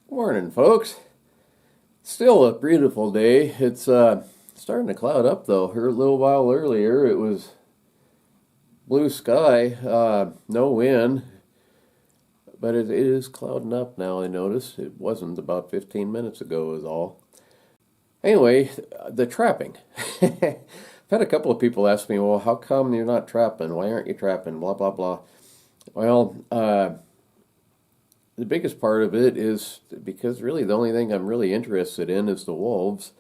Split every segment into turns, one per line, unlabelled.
Morning, folks. Still a beautiful day. It's starting to cloud up though. Here a little while earlier, it was blue sky, no wind, but it is clouding up now. I noticed it wasn't about 15 minutes ago, is all. Anyway, the trapping. I've had a couple of people ask me, "Well, how come you're not trapping? Why aren't you trapping?" Blah blah blah. Well, the biggest part of it is because really the only thing I'm really interested in is the wolves.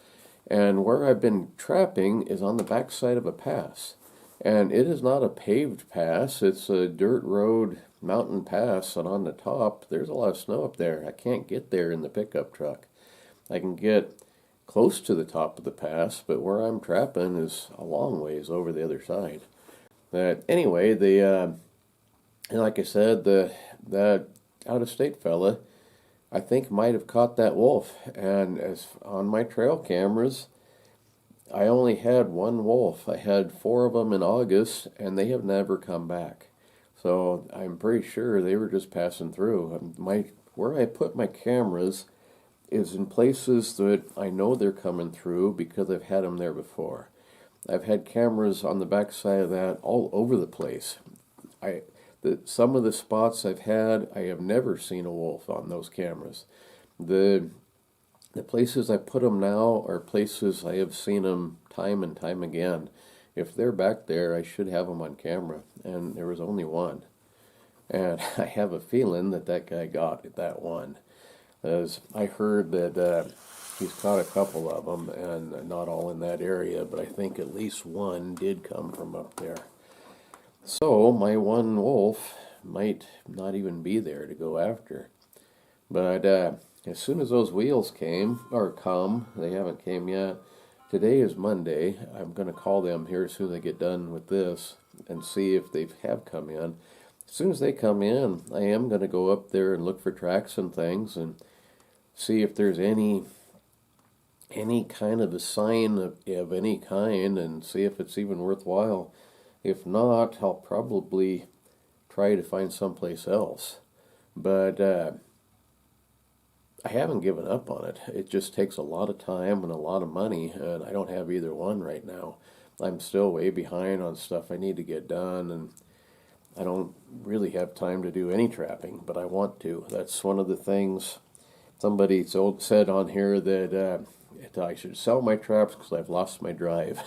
And where I've been trapping is on the backside of a pass. And it is not a paved pass, it's a dirt road mountain pass. And on the top, there's a lot of snow up there. I can't get there in the pickup truck. I can get close to the top of the pass, but where I'm trapping is a long ways over the other side. But anyway, and like I said, that out of state fella, I think might have caught that wolf. And as on my trail cameras, I only had one wolf. I had four of them in August, and they have never come back. So I'm pretty sure they were just passing through. Where I put my cameras is in places that I know they're coming through because I've had them there before. I've had cameras on the backside of that all over the place. I some of the spots I've had, I have never seen a wolf on those cameras. The the places I put them now are places I have seen them time and time again. If they're back there, I should have them on camera, and there was only one. And I have a feeling that that guy got that one, as I heard that he's caught a couple of them, and not all in that area, but I think at least one did come from up there. So my one wolf might not even be there to go after. But as soon as those wheels came, or come, they haven't came yet. Today is Monday. I'm going to call them here as soon as I get done with this and see if they have come in. As soon as they come in, I am going to go up there and look for tracks and things and see if there's any kind of a sign of any kind and see if it's even worthwhile. If not, I'll probably try to find someplace else. But I haven't given up on it. It just takes a lot of time and a lot of money, and I don't have either one right now. I'm still way behind on stuff I need to get done, and I don't really have time to do any trapping, but I want to. That's one of the things somebody said on here that I should sell my traps because I've lost my drive.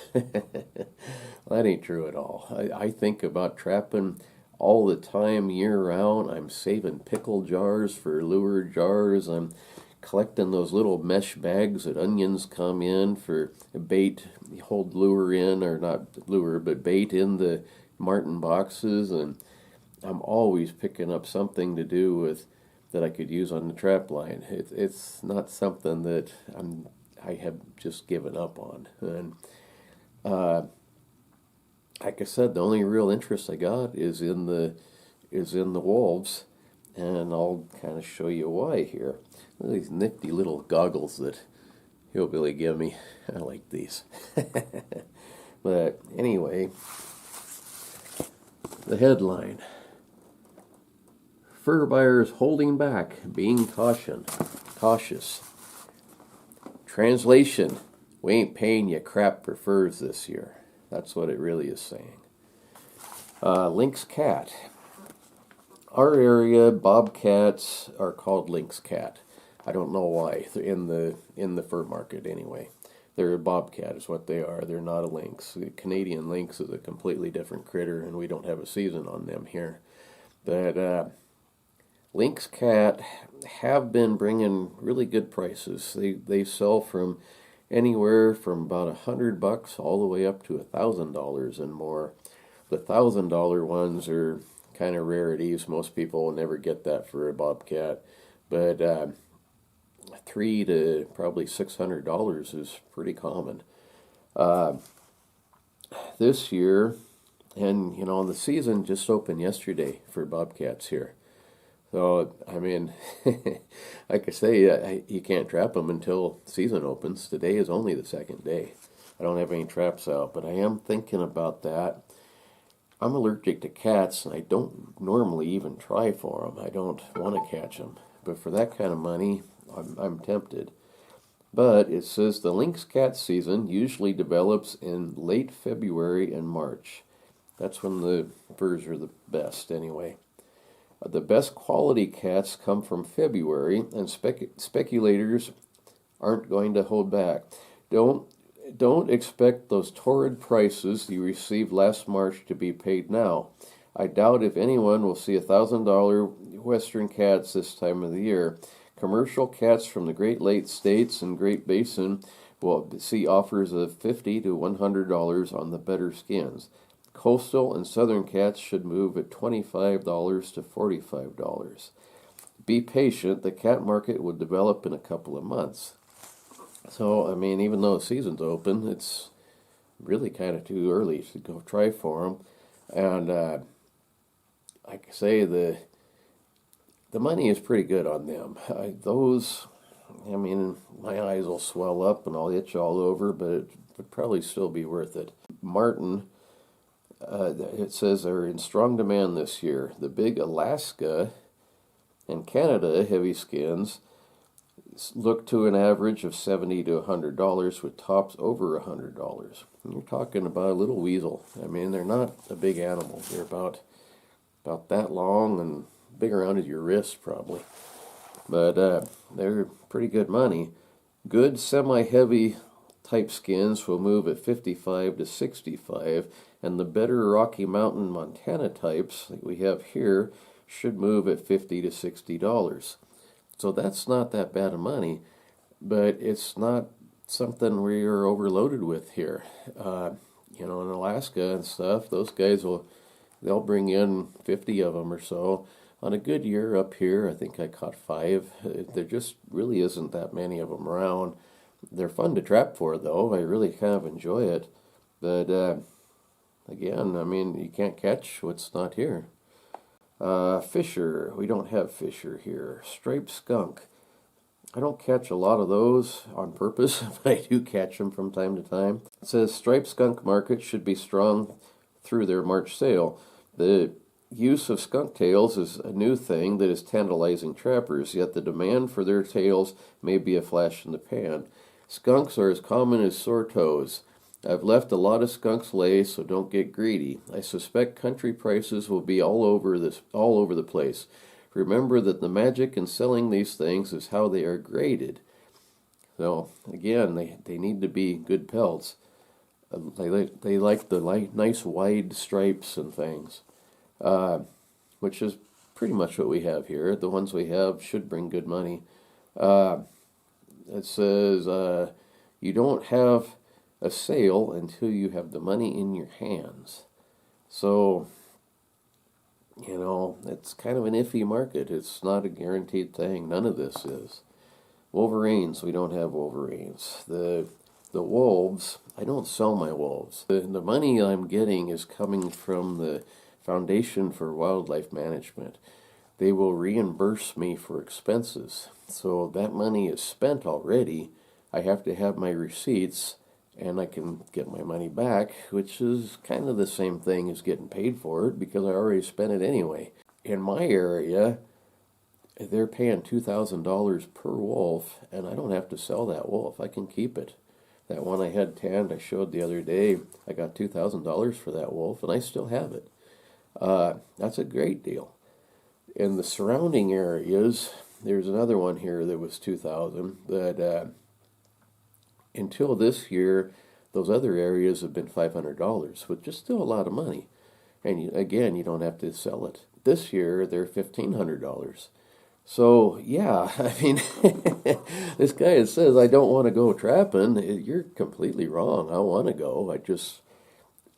That ain't true at all. I think about trapping all the time, year round. I'm saving pickle jars for lure jars. I'm collecting those little mesh bags that onions come in for bait. You hold lure in, or not lure, but bait in the martin boxes. And I'm always picking up something to do with that I could use on the trap line. It's not something that I have just given up on. And uh, like I said, the only real interest I got is in the wolves, and I'll kind of show you why here. Look at these nifty little goggles that Hillbilly gave me. I like these. But anyway, the headline: Fur buyers holding back, being cautious. Translation: We ain't paying you crap for furs this year. That's what it really is saying. Lynx cat. Our area, bobcats are called lynx cat. I don't know why. In the fur market anyway. They're a bobcat is what they are. They're not a lynx. The Canadian lynx is a completely different critter, and we don't have a season on them here. But lynx cat have been bringing really good prices. They sell from anywhere from about $100 all the way up to $1,000 and more. The $1,000 ones are kind of rarities. Most people will never get that for a bobcat, but $300 to probably $600 is pretty common. Uh, this year, and the season just opened yesterday for bobcats here. So, I mean, like I say, you can't trap them until season opens. Today is only the second day. I don't have any traps out, but I am thinking about that. I'm allergic to cats, and I don't normally even try for them. I don't want to catch them. But for that kind of money, I'm tempted. But it says the lynx cat season usually develops in late February and March. That's when the furs are the best, anyway. The best quality cats come from February, and speculators aren't going to hold back. Don't don't expect those torrid prices you received last March to be paid now. I doubt if anyone will see $1,000 Western cats this time of the year. Commercial cats from the Great Lakes states and Great Basin will see offers of $50 to $100 on the better skins. Coastal and southern cats should move at $25 to $45. Be patient, the cat market will develop in a couple of months. So, I mean, even though the season's open, it's really kind of too early to go try for them. And like I say, the money is pretty good on them. I mean, my eyes will swell up and I'll itch all over, but it would probably still be worth it. Martin, it says, are in strong demand this year. The big Alaska and Canada heavy skins look to an average of $70 to $100 with tops over $100. And you're talking about a little weasel. I mean, they're not a big animal. They're about that long and big around as your wrist probably. But they're pretty good money. Good semi-heavy type skins will move at $55 to $65, and the better Rocky Mountain Montana types that we have here should move at $50 to $60. So that's not that bad of money, but it's not something we are overloaded with here. In Alaska and stuff, those guys they'll bring in 50 of them or so. On a good year up here, I think I caught 5. There just really isn't that many of them around. They're fun to trap for, though. I really kind of enjoy it. But again, I mean, you can't catch what's not here. Fisher, we don't have fisher here. Striped skunk. I don't catch a lot of those on purpose, but I do catch them from time to time. It says striped skunk market should be strong through their March sale. The use of skunk tails is a new thing that is tantalizing trappers, yet the demand for their tails may be a flash in the pan. Skunks are as common as sore toes. I've left a lot of skunks lay, so don't get greedy. I suspect country prices will be all over the place. Remember that the magic in selling these things is how they are graded. So again, they need to be good pelts. They like the nice wide stripes and things, which is pretty much what we have here. The ones we have should bring good money. It says you don't have a sale until you have the money in your hands. So, it's kind of an iffy market. It's not a guaranteed thing. None of this is. Wolverines, we don't have wolverines. The wolves, I don't sell my wolves. The money I'm getting is coming from the Foundation for Wildlife Management. They will reimburse me for expenses. So that money is spent already. I have to have my receipts, and I can get my money back, which is kind of the same thing as getting paid for it because I already spent it anyway. In my area, they're paying $2,000 per wolf, and I don't have to sell that wolf. I can keep it. That one I had tanned, I showed the other day, I got $2,000 for that wolf, and I still have it. That's a great deal. In the surrounding areas, there's another one here that was $2,000, but until this year, those other areas have been $500, which is still a lot of money. And you don't have to sell it. This year, they're $1,500. So, yeah, I mean, this guy that says, I don't want to go trapping, you're completely wrong. I want to go.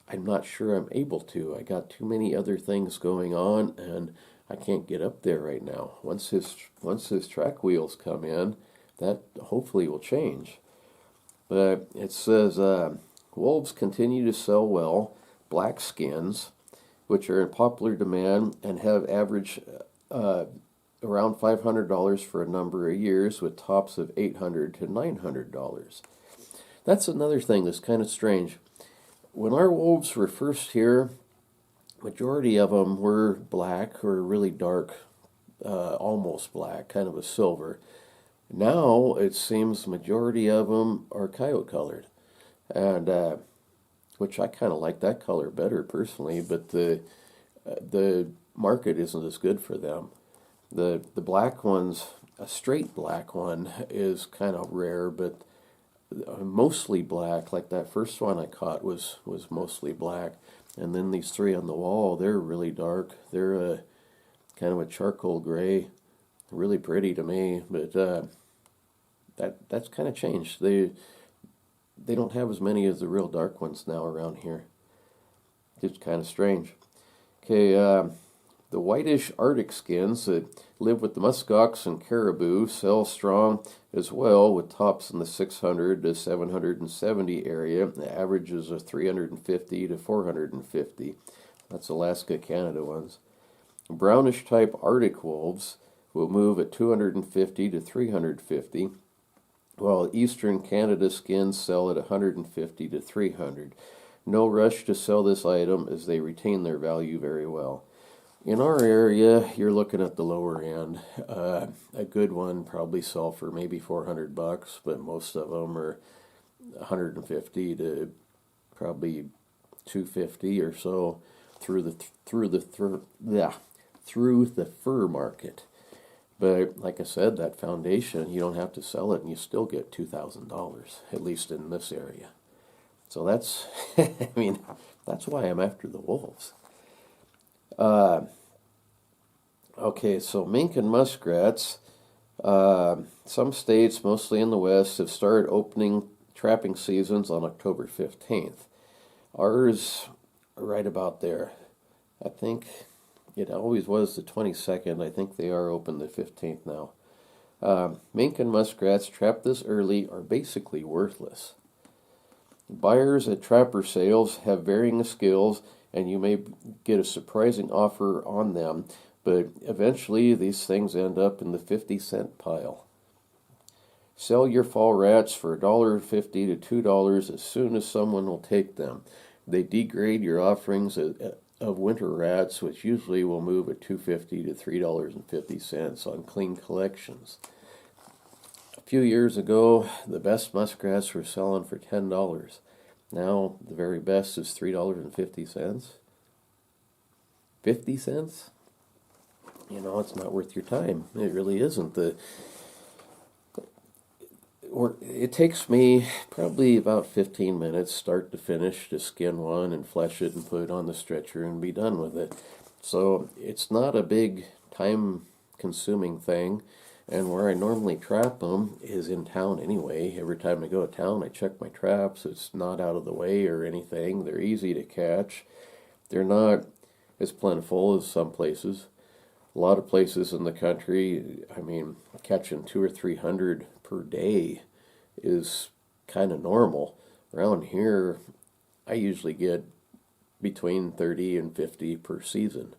I'm not sure I'm able to. I got too many other things going on, and I can't get up there right now. Once his track wheels come in, that hopefully will change. But it says, wolves continue to sell well. Black skins, which are in popular demand and have averaged around $500 for a number of years, with tops of $800 to $900. That's another thing that's kind of strange. When our wolves were first here, majority of them were black or really dark, almost black, kind of a silver. Now it seems majority of them are coyote colored, and which I kind of like that color better personally. But the market isn't as good for them. The black ones, a straight black one, is kind of rare, but mostly black. Like that first one I caught was mostly black, and then these three on the wall, they're really dark. They're kind of a charcoal gray, really pretty to me. But that's kind of changed. They don't have as many as the real dark ones now around here. It's kind of strange. Okay, the whitish Arctic skins that live with the muskox and caribou sell strong as well, with tops in the 600 to 770 area. The averages are 350 to 450. That's Alaska, Canada ones. Brownish type Arctic wolves will move at 250 to 350, while Eastern Canada skins sell at 150 to 300. No rush to sell this item as they retain their value very well. In our area, you're looking at the lower end. A good one probably sell for maybe $400, but most of them are 150 to probably 250 or so through the fur market. But like I said, that foundation, you don't have to sell it, and you still get $2,000, at least in this area. So that's, I mean, that's why I'm after the wolves. Okay, so mink and muskrats. Some states, mostly in the West, have started opening trapping seasons on October 15th. Ours, right about there. I think it always was the 22nd. I think they are open the 15th now. Mink and muskrats trapped this early are basically worthless. Buyers at trapper sales have varying skills, and you may get a surprising offer on them, but eventually these things end up in the 50-cent pile. Sell your fall rats for $1.50 to $2 as soon as someone will take them. They degrade your offerings of winter rats, which usually will move at $2.50 to $3.50 on clean collections. A few years ago, the best muskrats were selling for $10. Now, the very best is $3.50. 50 cents? You know, it's not worth your time. It really isn't. It takes me probably about 15 minutes, start to finish, to skin one and flesh it and put it on the stretcher and be done with it. So it's not a big time-consuming thing. And where I normally trap them is in town anyway. Every time I go to town, I check my traps. It's not out of the way or anything. They're easy to catch. They're not as plentiful as some places. A lot of places in the country, I mean, catching 200 or 300 per day is kind of normal. Around here, I usually get between 30 and 50 per season.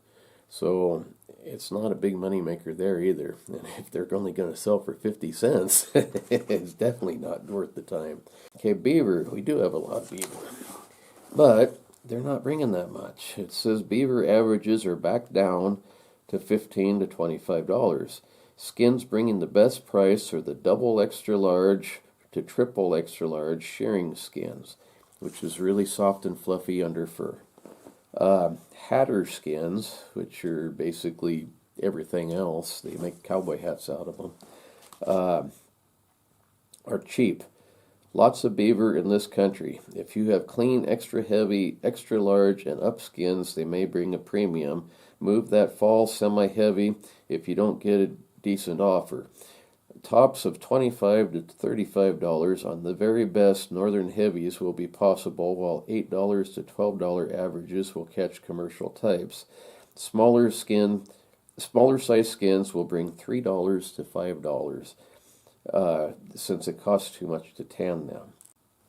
So it's not a big money maker there either. And if they're only going to sell for 50 cents, it's definitely not worth the time. Okay, beaver. We do have a lot of beaver. But they're not bringing that much. It says beaver averages are back down to $15 to $25. Skins bringing the best price are the double extra large to triple extra large shearing skins, which is really soft and fluffy under fur. Hatter skins, which are basically everything else, they make cowboy hats out of them, are cheap. Lots of beaver in this country. If you have clean, extra heavy, extra large, and up skins, they may bring a premium. Move that fall semi-heavy if you don't get a decent offer. Tops of $25 to $35 on the very best northern heavies will be possible, while $8 to $12 averages will catch commercial types. Smaller size skins will bring $3 to $5 since it costs too much to tan them.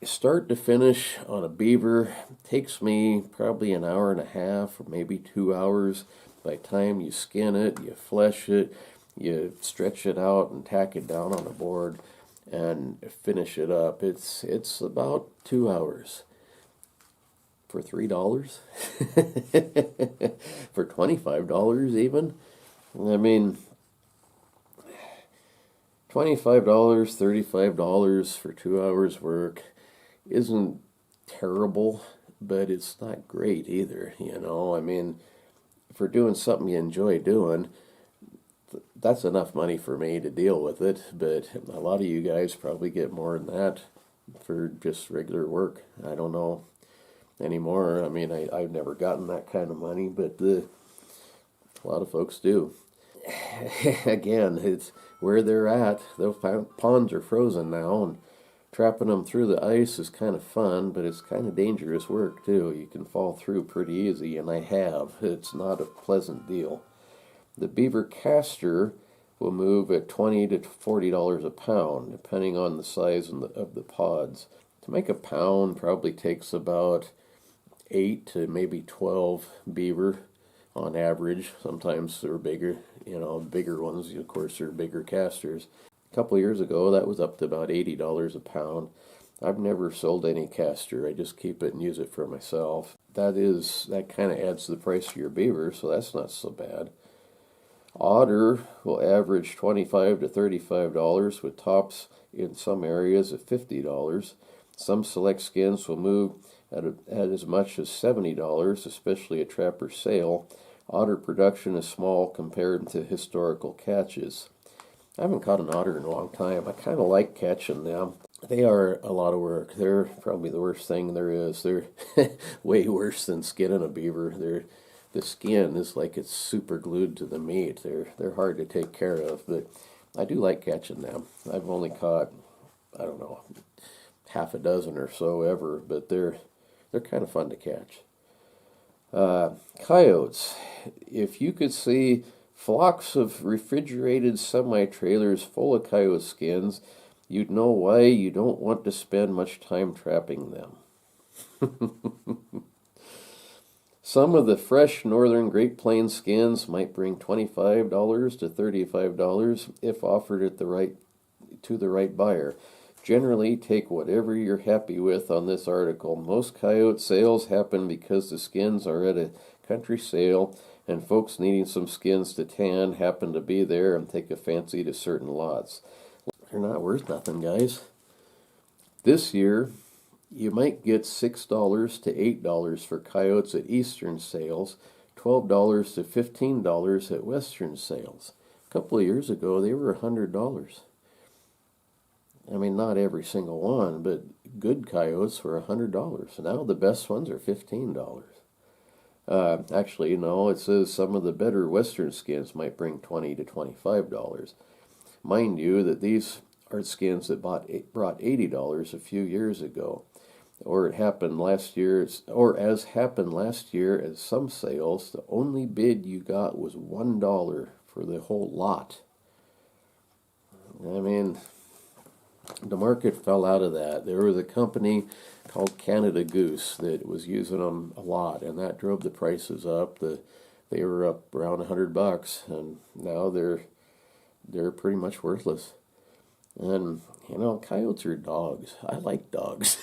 Start to finish on a beaver takes me probably an hour and a half or maybe 2 hours. By the time you skin it, you flesh it, you stretch it out and tack it down on a board and finish it up. It's about 2 hours. For $3? For $25 even? I mean, $25, $35 for 2 hours work isn't terrible, but it's not great either, you know. I mean, for doing something you enjoy doing, that's enough money for me to deal with it, but a lot of you guys probably get more than that for just regular work. I don't know anymore. I mean, I've never gotten that kind of money, but a lot of folks do. Again, it's where they're at. Those ponds are frozen now, and trapping them through the ice is kind of fun, but it's kind of dangerous work too. You can fall through pretty easy, and I have. It's not a pleasant deal. The beaver caster will move at $20 to $40 a pound, depending on the size of the pods. To make a pound probably takes about 8 to maybe 12 beaver on average. Sometimes they're bigger, you know, bigger ones, of course, are bigger casters. A couple of years ago, that was up to about $80 a pound. I've never sold any caster. I just keep it and use it for myself. That kind of adds to the price of your beaver, so that's not so bad. Otter will average $25 to $35, with tops in some areas of $50. Some select skins will move at as much as $70, especially a trapper sale. Otter production is small compared to historical catches. I haven't caught an otter in a long time. I kind of like catching them. They are a lot of work. They're probably the worst thing there is. They're way worse than skinning a beaver. The skin is like it's super glued to the meat. They're hard to take care of, but I do like catching them. I've only caught, I don't know, half a dozen or so ever, but they're kind of fun to catch. Coyotes. If you could see flocks of refrigerated semi-trailers full of coyote skins, you'd know why you don't want to spend much time trapping them. Some of the fresh northern Great Plains skins might bring $25 to $35 if offered to the right buyer. Generally, take whatever you're happy with on this article. Most coyote sales happen because the skins are at a country sale, and folks needing some skins to tan happen to be there and take a fancy to certain lots. They're not worth nothing, guys. This year, you might get $6 to $8 for coyotes at eastern sales, $12 to $15 at western sales. A couple of years ago, they were $100. I mean, not every single one, but good coyotes were $100. Now the best ones are $15. Actually, no, it says some of the better western skins might bring $20 to $25. Mind you that these are skins that brought $80 a few years ago. Or as happened last year at some sales, the only bid you got was $1 for the whole lot. I mean, the market fell out of that. There was a company called Canada Goose that was using them a lot, and that drove the prices up. They were up around $100, and now they're pretty much worthless. And you know, coyotes are dogs. I like dogs.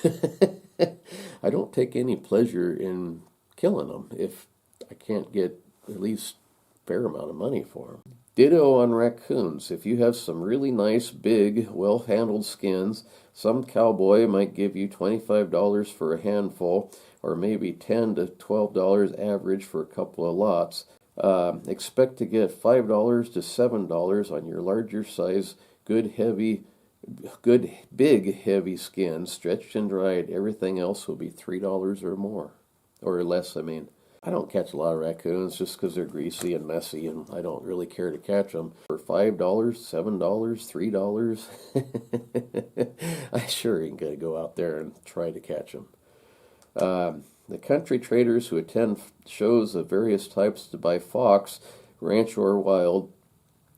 I don't take any pleasure in killing them if I can't get at least a fair amount of money for them. Ditto on raccoons. If you have some really nice, big, well-handled skins, some cowboy might give you $25 for a handful, or maybe $10 to $12 average for a couple of lots. Expect to get $5 to $7 on your larger size, good, big, heavy skin, stretched and dried. Everything else will be $3 or more, or less, I mean. I don't catch a lot of raccoons just because they're greasy and messy, and I don't really care to catch them. For $5, $7, $3, I sure ain't going to go out there and try to catch them. The country traders who attend shows of various types to buy fox, ranch or wild,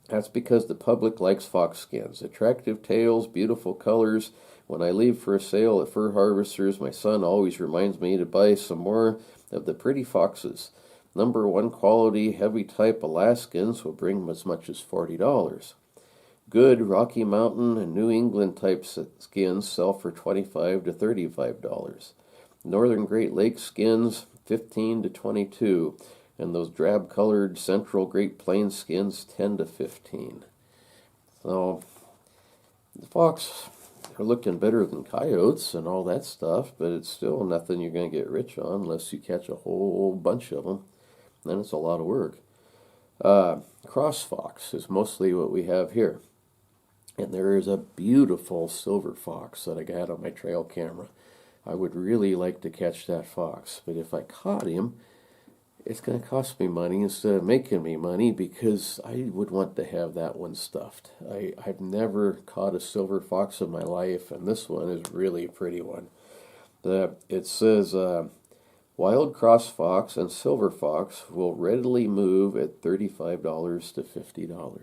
that's because the public likes fox skins. Attractive tails, beautiful colors. When I leave for a sale at Fur Harvesters, my son always reminds me to buy some more of the pretty foxes. Number one quality, heavy type Alaskans will bring as much as $40. Good Rocky Mountain and New England type skins sell for $25 to $35. Northern Great Lakes skins, $15 to $22. And those drab-colored Central Great Plains skins, $10 to $15. So, The fox are looking better than coyotes and all that stuff, but it's still nothing you're going to get rich on unless you catch a whole bunch of them. Then it's a lot of work. Cross fox is mostly what we have here. And there is a beautiful silver fox that I got on my trail camera. I would really like to catch that fox, but if I caught him, it's going to cost me money instead of making me money because I would want to have that one stuffed. I've never caught a silver fox in my life, and this one is really a pretty one. It says wild cross fox and silver fox will readily move at $35 to $50.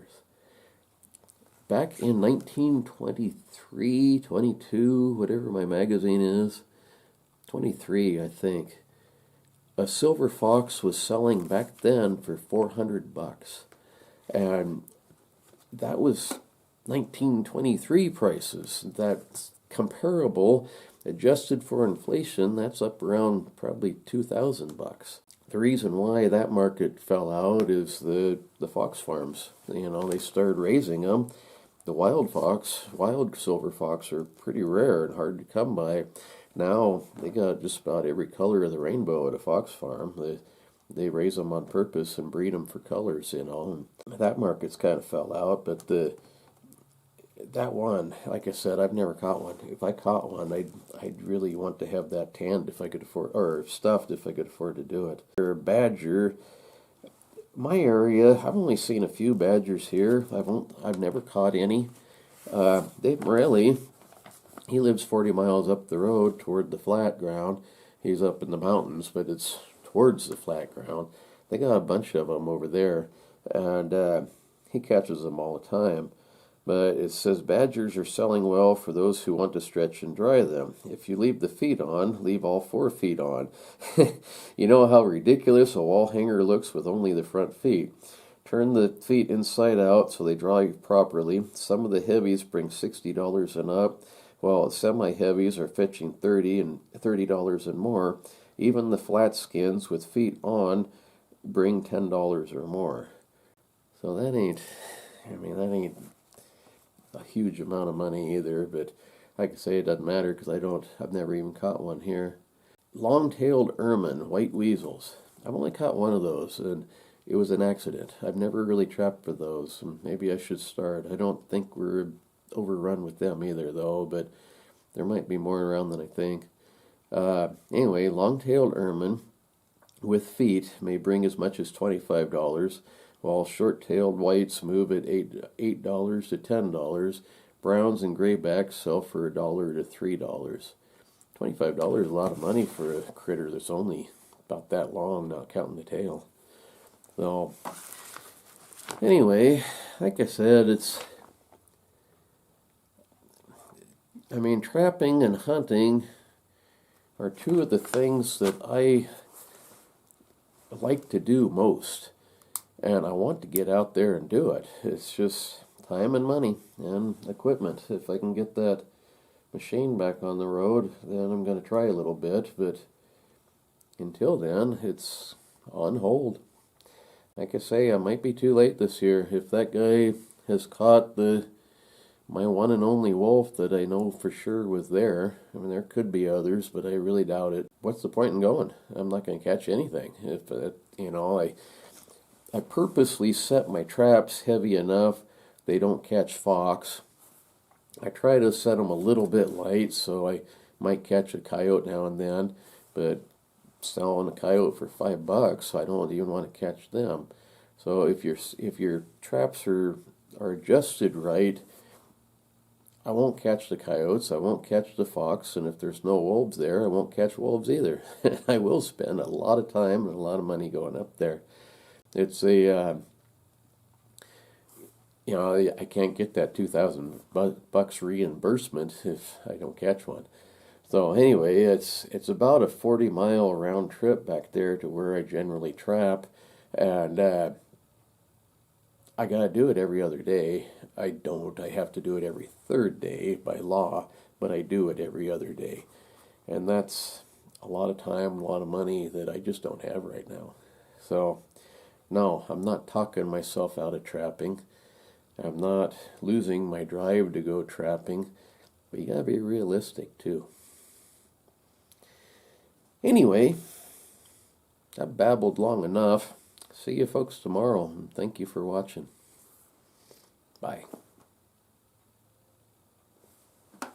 Back in 1923, 22, whatever my magazine is, 23, I think. A silver fox was selling back then for $400, and that was 1923 prices. That's comparable, adjusted for inflation. That's up around probably $2,000. The reason why that market fell out is the fox farms. They started raising them. The wild silver fox are pretty rare and hard to come by. Now they got just about every color of the rainbow at a fox farm. They raise them on purpose and breed them for colors, And that market's kind of fell out, but that one, like I said, I've never caught one. If I caught one, I'd really want to have that tanned if I could afford, or stuffed if I could afford to do it. Or badger. My area, I've only seen a few badgers here. I've never caught any. Dave Morelli, he lives 40 miles up the road toward the flat ground. He's up in the mountains, but it's towards the flat ground. They got a bunch of them over there, and he catches them all the time. But it says badgers are selling well for those who want to stretch and dry them. If you leave the feet on, leave all 4 feet on. You know how ridiculous a wall hanger looks with only the front feet. Turn the feet inside out so they dry properly. Some of the heavies bring $60 and up, while semi-heavies are fetching $30 and more. Even the flat skins with feet on bring $10 or more. So that ain't a huge amount of money either, but like I say, it doesn't matter because I've never even caught one here. Long-tailed ermine, white weasels. I've only caught one of those, and it was an accident. I've never really trapped for those, and maybe I should start. I don't think we're overrun with them either, though, but there might be more around than I think. Anyway, long-tailed ermine with feet may bring as much as $25, while short-tailed whites move at $8 to $10. Browns and graybacks sell for $1 to $3. $25 is a lot of money for a critter that's only about that long, not counting the tail. So, anyway, like I said, trapping and hunting are two of the things that I like to do most. And I want to get out there and do it. It's just time and money and equipment. If I can get that machine back on the road, then I'm going to try a little bit. But until then, it's on hold. Like I say, I might be too late this year. If that guy has caught my one and only wolf that I know for sure was there, there could be others, but I really doubt it. What's the point in going? I'm not going to catch anything. I purposely set my traps heavy enough they don't catch fox. I try to set them a little bit light so I might catch a coyote now and then, but selling a coyote for $5, I don't even want to catch them. So if your traps are adjusted right, I won't catch the coyotes, I won't catch the fox, and if there's no wolves there, I won't catch wolves either. I will spend a lot of time and a lot of money going up there. It's I can't get that $2,000 reimbursement if I don't catch one. So anyway, it's about a 40-mile round trip back there to where I generally trap, and I gotta do it every other day. I have to do it every 3rd day by law, but I do it every other day. And that's a lot of time, a lot of money that I just don't have right now. So no, I'm not talking myself out of trapping. I'm not losing my drive to go trapping, but you gotta be realistic too. Anyway, I've babbled long enough. See you folks tomorrow, and thank you for watching. Bye.